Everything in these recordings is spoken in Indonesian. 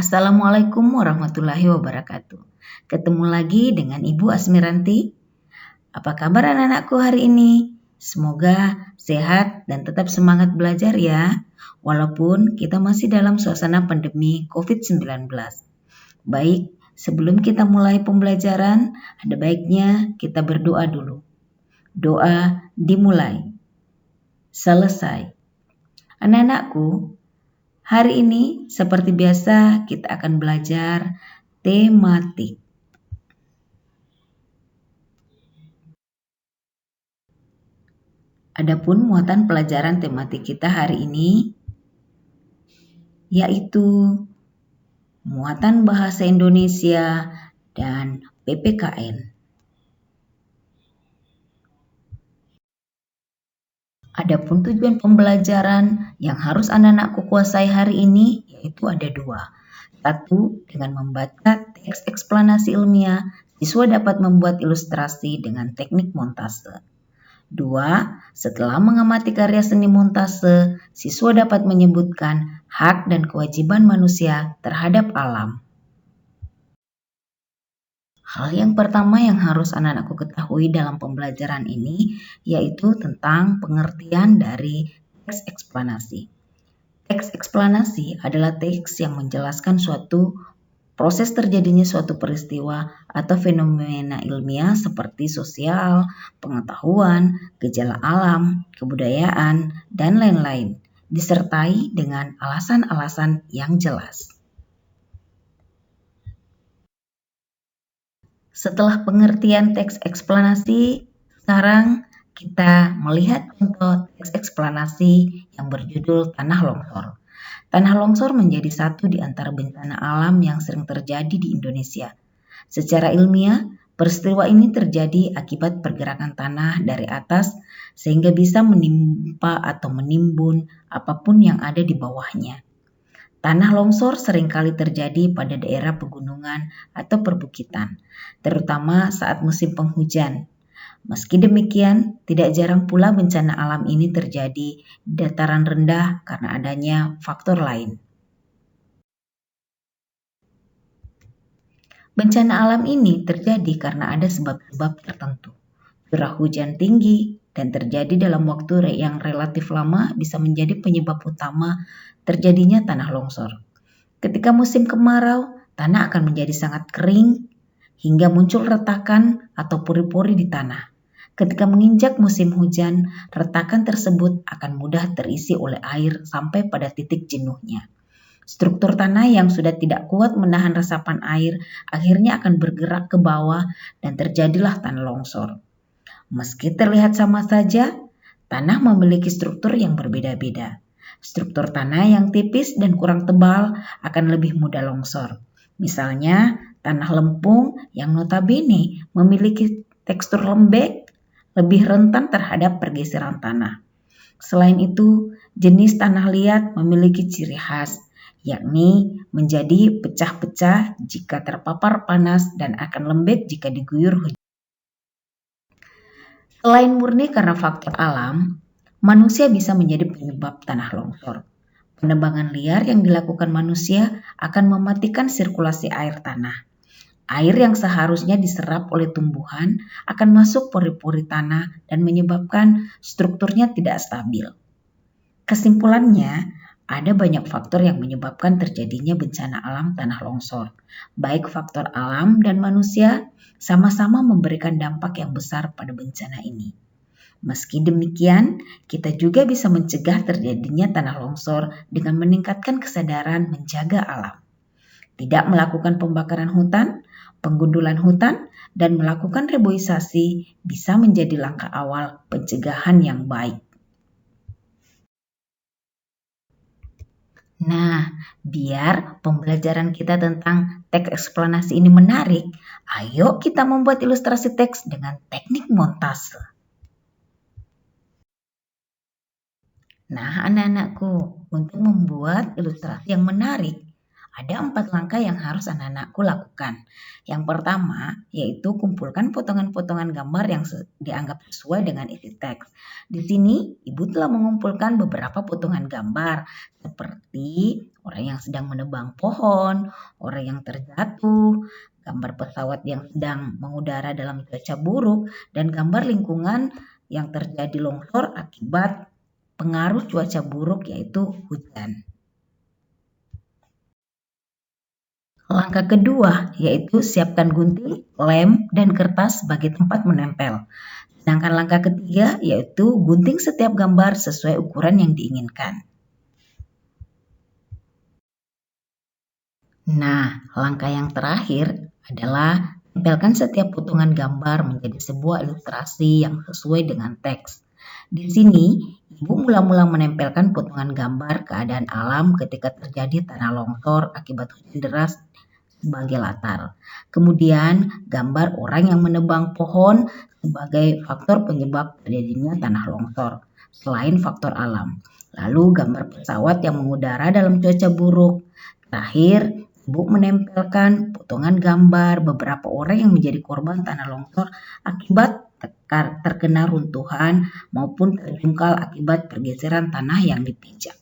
Assalamualaikum warahmatullahi wabarakatuh. Ketemu lagi dengan Ibu Asmiranti. Apa kabar anak-anakku hari ini? Semoga sehat dan tetap semangat belajar ya, walaupun kita masih dalam suasana pandemi COVID-19. Baik, sebelum kita mulai pembelajaran, ada baiknya kita berdoa dulu. Doa dimulai. Selesai. Anak-anakku, hari ini seperti biasa kita akan belajar tematik. Adapun muatan pelajaran tematik kita hari ini yaitu muatan bahasa Indonesia dan PPKN. Adapun tujuan pembelajaran yang harus anak-anakku kuasai hari ini yaitu ada dua. Satu, dengan membaca teks eksplanasi ilmiah, siswa dapat membuat ilustrasi dengan teknik montase. Dua, setelah mengamati karya seni montase, siswa dapat menyebutkan hak dan kewajiban manusia terhadap alam. Hal yang pertama yang harus anak-anakku ketahui dalam pembelajaran ini yaitu tentang pengertian dari teks eksplanasi. Teks eksplanasi adalah teks yang menjelaskan suatu proses terjadinya suatu peristiwa atau fenomena ilmiah seperti sosial, pengetahuan, gejala alam, kebudayaan, dan lain-lain, disertai dengan alasan-alasan yang jelas. Setelah pengertian teks eksplanasi, sekarang kita melihat contoh teks eksplanasi yang berjudul Tanah Longsor. Tanah longsor menjadi satu di antara bencana alam yang sering terjadi di Indonesia. Secara ilmiah, peristiwa ini terjadi akibat pergerakan tanah dari atas sehingga bisa menimpa atau menimbun apapun yang ada di bawahnya. Tanah longsor seringkali terjadi pada daerah pegunungan atau perbukitan, terutama saat musim penghujan. Meski demikian, tidak jarang pula bencana alam ini terjadi di dataran rendah karena adanya faktor lain. Bencana alam ini terjadi karena ada sebab-sebab tertentu. Curah hujan tinggi dan terjadi dalam waktu yang relatif lama bisa menjadi penyebab utama terjadinya tanah longsor. Ketika musim kemarau, tanah akan menjadi sangat kering hingga muncul retakan atau pori-pori di tanah. Ketika menginjak musim hujan, retakan tersebut akan mudah terisi oleh air sampai pada titik jenuhnya. Struktur tanah yang sudah tidak kuat menahan resapan air akhirnya akan bergerak ke bawah dan terjadilah tanah longsor. Meski terlihat sama saja, tanah memiliki struktur yang berbeda-beda. Struktur tanah yang tipis dan kurang tebal akan lebih mudah longsor. Misalnya, tanah lempung yang notabene memiliki tekstur lembek lebih rentan terhadap pergeseran tanah. Selain itu, jenis tanah liat memiliki ciri khas, yakni menjadi pecah-pecah jika terpapar panas dan akan lembek jika diguyur hujan. Selain murni karena faktor alam, manusia bisa menjadi penyebab tanah longsor. Penebangan liar yang dilakukan manusia akan mematikan sirkulasi air tanah. Air yang seharusnya diserap oleh tumbuhan akan masuk pori-pori tanah dan menyebabkan strukturnya tidak stabil. Kesimpulannya, ada banyak faktor yang menyebabkan terjadinya bencana alam tanah longsor. Baik faktor alam dan manusia sama-sama memberikan dampak yang besar pada bencana ini. Meski demikian, kita juga bisa mencegah terjadinya tanah longsor dengan meningkatkan kesadaran menjaga alam. Tidak melakukan pembakaran hutan, penggundulan hutan, dan melakukan reboisasi bisa menjadi langkah awal pencegahan yang baik. Nah, biar pembelajaran kita tentang teks eksplanasi ini menarik, ayo kita membuat ilustrasi teks dengan teknik montase. Nah, anak-anakku, untuk membuat ilustrasi yang menarik, ada 4 langkah yang harus anak-anakku lakukan. Yang pertama, yaitu kumpulkan potongan-potongan gambar yang dianggap sesuai dengan isi teks. Di sini, Ibu telah mengumpulkan beberapa potongan gambar, seperti orang yang sedang menebang pohon, orang yang terjatuh, gambar pesawat yang sedang mengudara dalam cuaca buruk, dan gambar lingkungan yang terjadi longsor akibat pengaruh cuaca buruk, yaitu hujan. Langkah kedua yaitu siapkan gunting, lem, dan kertas sebagai tempat menempel. Sedangkan langkah ketiga yaitu gunting setiap gambar sesuai ukuran yang diinginkan. Nah, langkah yang terakhir adalah tempelkan setiap potongan gambar menjadi sebuah ilustrasi yang sesuai dengan teks. Di sini, Ibu mula-mula menempelkan potongan gambar keadaan alam ketika terjadi tanah longsor akibat hujan deras sebagai latar. Kemudian, gambar orang yang menebang pohon sebagai faktor penyebab terjadinya tanah longsor, selain faktor alam. Lalu, gambar pesawat yang mengudara dalam cuaca buruk. Terakhir, Ibu menempelkan potongan gambar beberapa orang yang menjadi korban tanah longsor akibat terkena runtuhan maupun terjungkal akibat pergeseran tanah yang dipijak.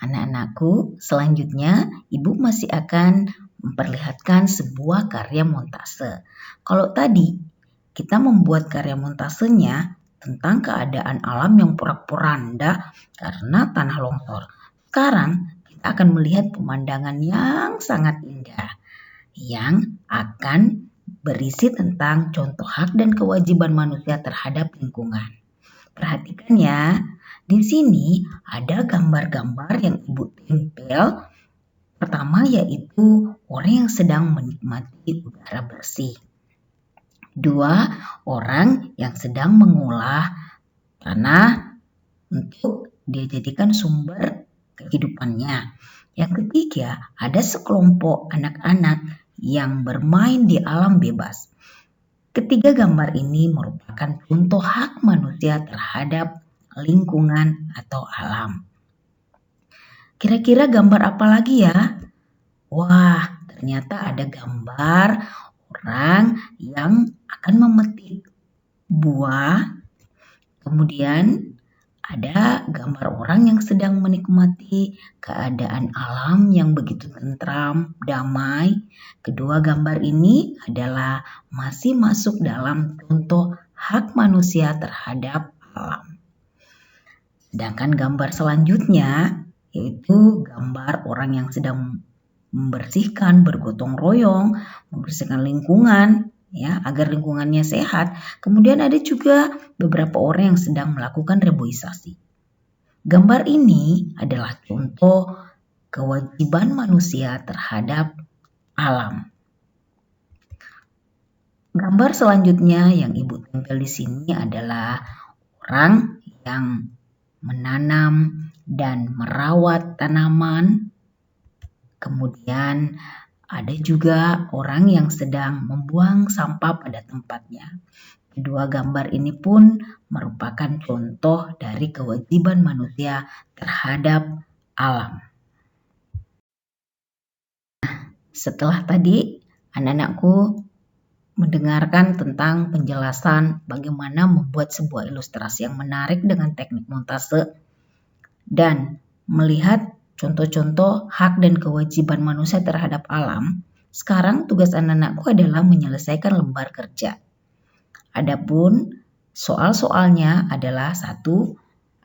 Anak-anakku, selanjutnya Ibu masih akan memperlihatkan sebuah karya montase. Kalau tadi kita membuat karya montasenya tentang keadaan alam yang porak-poranda karena tanah longsor. Sekarang kita akan melihat pemandangan yang sangat indah yang akan berisi tentang contoh hak dan kewajiban manusia terhadap lingkungan. Perhatikan ya. Di sini ada gambar-gambar yang Ibu tempel. Pertama yaitu orang yang sedang menikmati udara bersih. 2, orang yang sedang mengolah tanah untuk dia jadikan sumber kehidupannya. Yang ketiga, ada sekelompok anak-anak yang bermain di alam bebas. Ketiga gambar ini merupakan contoh hak manusia terhadap lingkungan atau alam. Kira-kira gambar apa lagi ya? Wah, ternyata ada gambar orang yang akan memetik buah. Kemudian ada gambar orang yang sedang menikmati keadaan alam yang begitu tentram, damai. Kedua gambar ini adalah masih masuk dalam contoh hak manusia terhadap alam. Sedangkan gambar selanjutnya yaitu gambar orang yang sedang membersihkan, bergotong royong, membersihkan lingkungan ya agar lingkungannya sehat. Kemudian ada juga beberapa orang yang sedang melakukan reboisasi. Gambar ini adalah contoh kewajiban manusia terhadap alam. Gambar selanjutnya yang Ibu tempel di sini adalah orang yang menanam dan merawat tanaman. Kemudian ada juga orang yang sedang membuang sampah pada tempatnya. Kedua gambar ini pun merupakan contoh dari kewajiban manusia terhadap alam. Setelah tadi anak-anakku mendengarkan tentang penjelasan bagaimana membuat sebuah ilustrasi yang menarik dengan teknik montase dan melihat contoh-contoh hak dan kewajiban manusia terhadap alam, sekarang tugas anak-anakku adalah menyelesaikan lembar kerja. Adapun soal-soalnya adalah 1,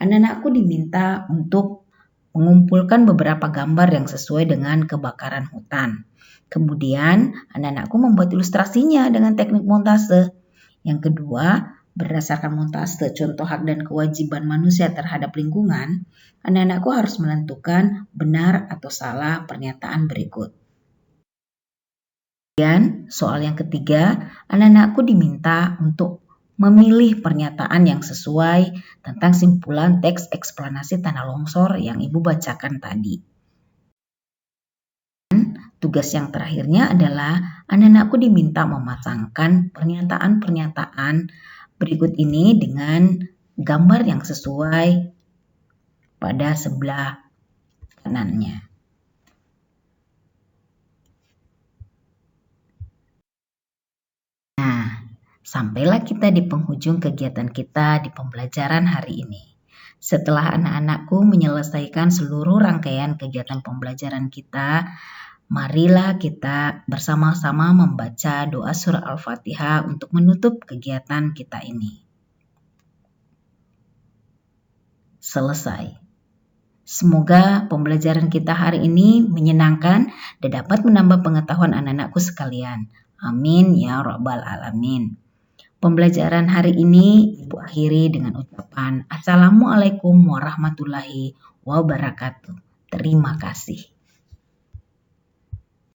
anak-anakku diminta untuk mengumpulkan beberapa gambar yang sesuai dengan kebakaran hutan. Kemudian, anak-anakku membuat ilustrasinya dengan teknik montase. Yang kedua, berdasarkan montase contoh hak dan kewajiban manusia terhadap lingkungan, anak-anakku harus menentukan benar atau salah pernyataan berikut. Kemudian, soal yang ketiga, anak-anakku diminta untuk memilih pernyataan yang sesuai tentang simpulan teks eksplanasi tanah longsor yang Ibu bacakan tadi. Tugas yang terakhirnya adalah anak-anakku diminta memasangkan pernyataan-pernyataan berikut ini dengan gambar yang sesuai pada sebelah kanannya. Sampailah kita di penghujung kegiatan kita di pembelajaran hari ini. Setelah anak-anakku menyelesaikan seluruh rangkaian kegiatan pembelajaran kita, marilah kita bersama-sama membaca doa surah Al-Fatihah untuk menutup kegiatan kita ini. Selesai. Semoga pembelajaran kita hari ini menyenangkan dan dapat menambah pengetahuan anak-anakku sekalian. Amin ya rabbal alamin. Pembelajaran hari ini Ibu akhiri dengan ucapan Assalamualaikum warahmatullahi wabarakatuh. Terima kasih.